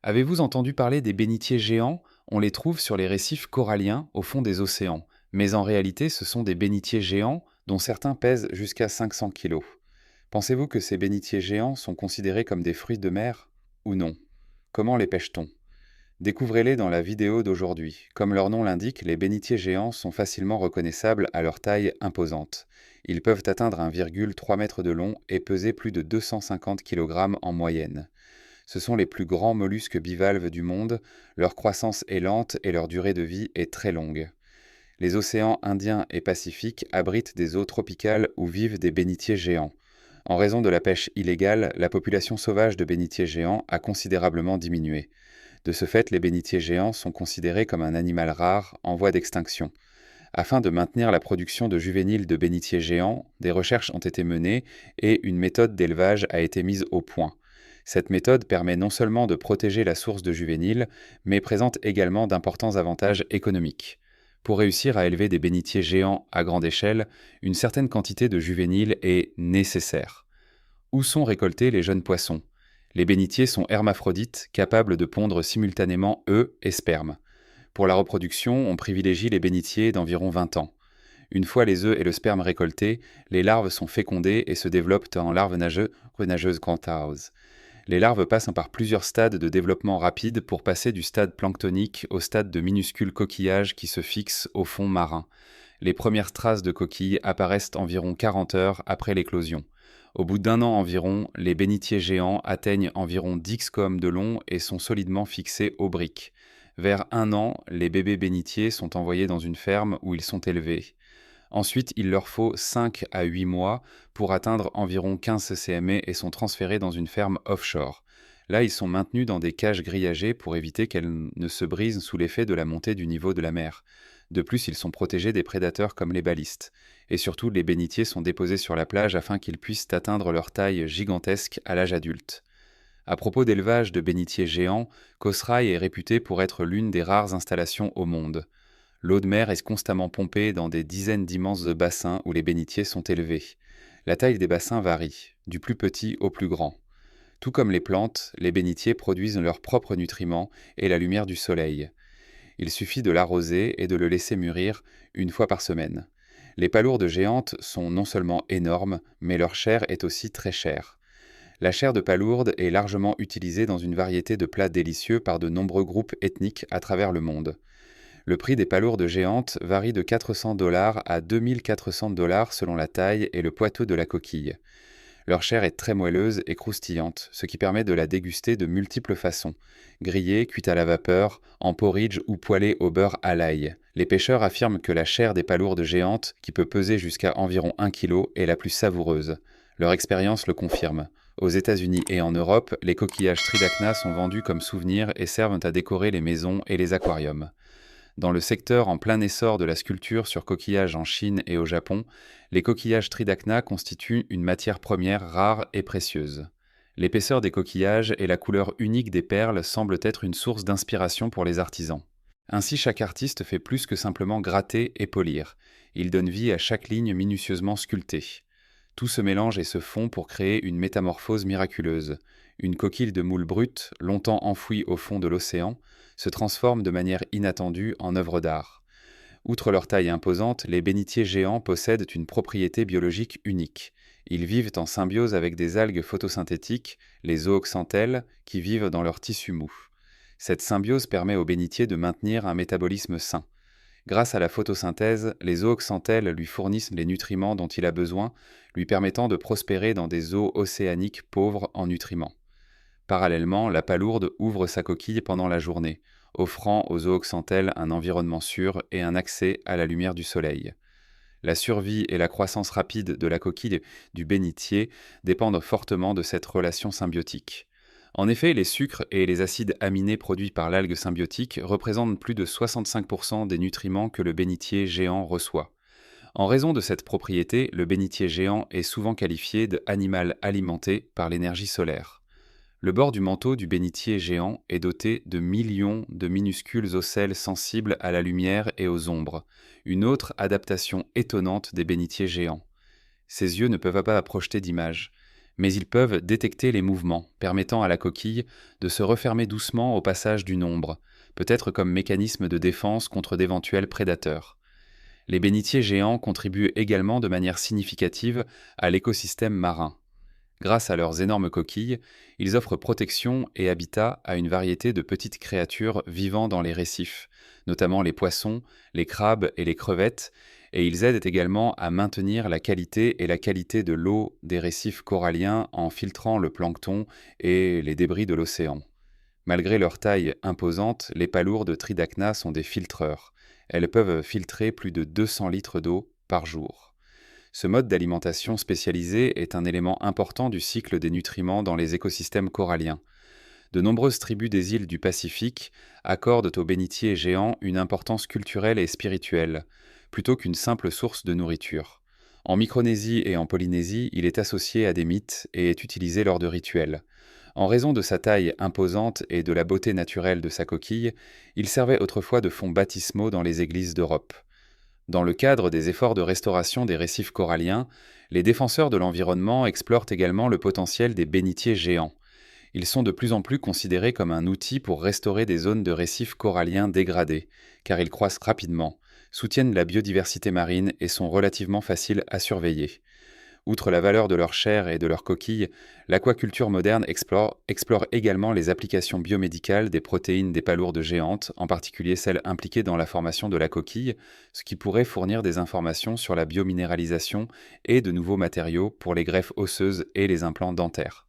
Avez-vous entendu parler des bénitiers géants? On les trouve sur les récifs coralliens au fond des océans. Mais en réalité, ce sont des bénitiers géants dont certains pèsent jusqu'à 500 kilos. Pensez-vous que ces bénitiers géants sont considérés comme des fruits de mer ou non? Comment les pêche-t-on? Découvrez-les dans la vidéo d'aujourd'hui. Comme leur nom l'indique, les bénitiers géants sont facilement reconnaissables à leur taille imposante. Ils peuvent atteindre 1,3 m de long et peser plus de 250 kg en moyenne. Ce sont les plus grands mollusques bivalves du monde, leur croissance est lente et leur durée de vie est très longue. Les océans Indien et Pacifique abritent des eaux tropicales où vivent des bénitiers géants. En raison de la pêche illégale, la population sauvage de bénitiers géants a considérablement diminué. De ce fait, les bénitiers géants sont considérés comme un animal rare en voie d'extinction. Afin de maintenir la production de juvéniles de bénitiers géants, des recherches ont été menées et une méthode d'élevage a été mise au point. Cette méthode permet non seulement de protéger la source de juvéniles, mais présente également d'importants avantages économiques. Pour réussir à élever des bénitiers géants à grande échelle, une certaine quantité de juvéniles est nécessaire. Où sont récoltés les jeunes poissons? Les bénitiers sont hermaphrodites, capables de pondre simultanément œufs et sperme. Pour la reproduction, on privilégie les bénitiers d'environ 20 ans. Une fois les œufs et le sperme récoltés, les larves sont fécondées et se développent en larves nageuses granthause. Les larves passent par plusieurs stades de développement rapide pour passer du stade planctonique au stade de minuscules coquillages qui se fixent au fond marin. Les premières traces de coquilles apparaissent environ 40 heures après l'éclosion. Au bout d'un an environ, les bénitiers géants atteignent environ 10 xcoms de long et sont solidement fixés aux briques. Vers un an, les bébés bénitiers sont envoyés dans une ferme où ils sont élevés. Ensuite, il leur faut 5 à 8 mois pour atteindre environ 15 cm et sont transférés dans une ferme offshore. Là, ils sont maintenus dans des cages grillagées pour éviter qu'elles ne se brisent sous l'effet de la montée du niveau de la mer. De plus, ils sont protégés des prédateurs comme les balistes. Et surtout, les bénitiers sont déposés sur la plage afin qu'ils puissent atteindre leur taille gigantesque à l'âge adulte. À propos d'élevage de bénitiers géants, Koh Rai est réputée pour être l'une des rares installations au monde. L'eau de mer est constamment pompée dans des dizaines d'immenses bassins où les bénitiers sont élevés. La taille des bassins varie, du plus petit au plus grand. Tout comme les plantes, les bénitiers produisent leurs propres nutriments et la lumière du soleil. Il suffit de l'arroser et de le laisser mûrir une fois par semaine. Les palourdes géantes sont non seulement énormes, mais leur chair est aussi très chère. La chair de palourde est largement utilisée dans une variété de plats délicieux par de nombreux groupes ethniques à travers le monde. Le prix des palourdes géantes varie de 400 $ à 2 400 $ selon la taille et le poitou de la coquille. Leur chair est très moelleuse et croustillante, ce qui permet de la déguster de multiples façons. Grillée, cuite à la vapeur, en porridge ou poêlée au beurre à l'ail. Les pêcheurs affirment que la chair des palourdes géantes, qui peut peser jusqu'à environ 1 kg, est la plus savoureuse. Leur expérience le confirme. Aux États-Unis et en Europe, les coquillages Tridacna sont vendus comme souvenirs et servent à décorer les maisons et les aquariums. Dans le secteur en plein essor de la sculpture sur coquillages en Chine et au Japon, les coquillages Tridacna constituent une matière première rare et précieuse. L'épaisseur des coquillages et la couleur unique des perles semblent être une source d'inspiration pour les artisans. Ainsi, chaque artiste fait plus que simplement gratter et polir. Il donne vie à chaque ligne minutieusement sculptée. Tout se mélange et se fond pour créer une métamorphose miraculeuse. Une coquille de moule brute, longtemps enfouie au fond de l'océan, se transforme de manière inattendue en œuvre d'art. Outre leur taille imposante, les bénitiers géants possèdent une propriété biologique unique. Ils vivent en symbiose avec des algues photosynthétiques, les zooxanthelles, qui vivent dans leur tissu mou. Cette symbiose permet aux bénitiers de maintenir un métabolisme sain. Grâce à la photosynthèse, les zooxanthelles lui fournissent les nutriments dont il a besoin, lui permettant de prospérer dans des eaux océaniques pauvres en nutriments. Parallèlement, la palourde ouvre sa coquille pendant la journée, offrant aux zooxanthelles un environnement sûr et un accès à la lumière du soleil. La survie et la croissance rapide de la coquille du bénitier dépendent fortement de cette relation symbiotique. En effet, les sucres et les acides aminés produits par l'algue symbiotique représentent plus de 65% des nutriments que le bénitier géant reçoit. En raison de cette propriété, le bénitier géant est souvent qualifié d'animal alimenté par l'énergie solaire. Le bord du manteau du bénitier géant est doté de millions de minuscules ocelles sensibles à la lumière et aux ombres, une autre adaptation étonnante des bénitiers géants. Ses yeux ne peuvent pas projeter d'image. mais ils peuvent détecter les mouvements, permettant à la coquille de se refermer doucement au passage d'une ombre, peut-être comme mécanisme de défense contre d'éventuels prédateurs. Les bénitiers géants contribuent également de manière significative à l'écosystème marin. Grâce à leurs énormes coquilles, ils offrent protection et habitat à une variété de petites créatures vivant dans les récifs, notamment les poissons, les crabes et les crevettes, et ils aident également à maintenir la qualité et la qualité de l'eau des récifs coralliens en filtrant le plancton et les débris de l'océan. Malgré leur taille imposante, les palourdes Tridacna sont des filtreurs. Elles peuvent filtrer plus de 200 litres d'eau par jour. Ce mode d'alimentation spécialisé est un élément important du cycle des nutriments dans les écosystèmes coralliens. De nombreuses tribus des îles du Pacifique accordent aux bénitiers géants une importance culturelle et spirituelle, plutôt qu'une simple source de nourriture. En Micronésie et en Polynésie, il est associé à des mythes et est utilisé lors de rituels. En raison de sa taille imposante et de la beauté naturelle de sa coquille, il servait autrefois de fonds baptismaux dans les églises d'Europe. Dans le cadre des efforts de restauration des récifs coralliens, les défenseurs de l'environnement explorent également le potentiel des bénitiers géants. Ils sont de plus en plus considérés comme un outil pour restaurer des zones de récifs coralliens dégradés, car ils croissent rapidement, soutiennent la biodiversité marine et sont relativement faciles à surveiller. Outre la valeur de leur chair et de leurs coquilles, l'aquaculture moderne explore également les applications biomédicales des protéines des palourdes géantes, en particulier celles impliquées dans la formation de la coquille, ce qui pourrait fournir des informations sur la biominéralisation et de nouveaux matériaux pour les greffes osseuses et les implants dentaires.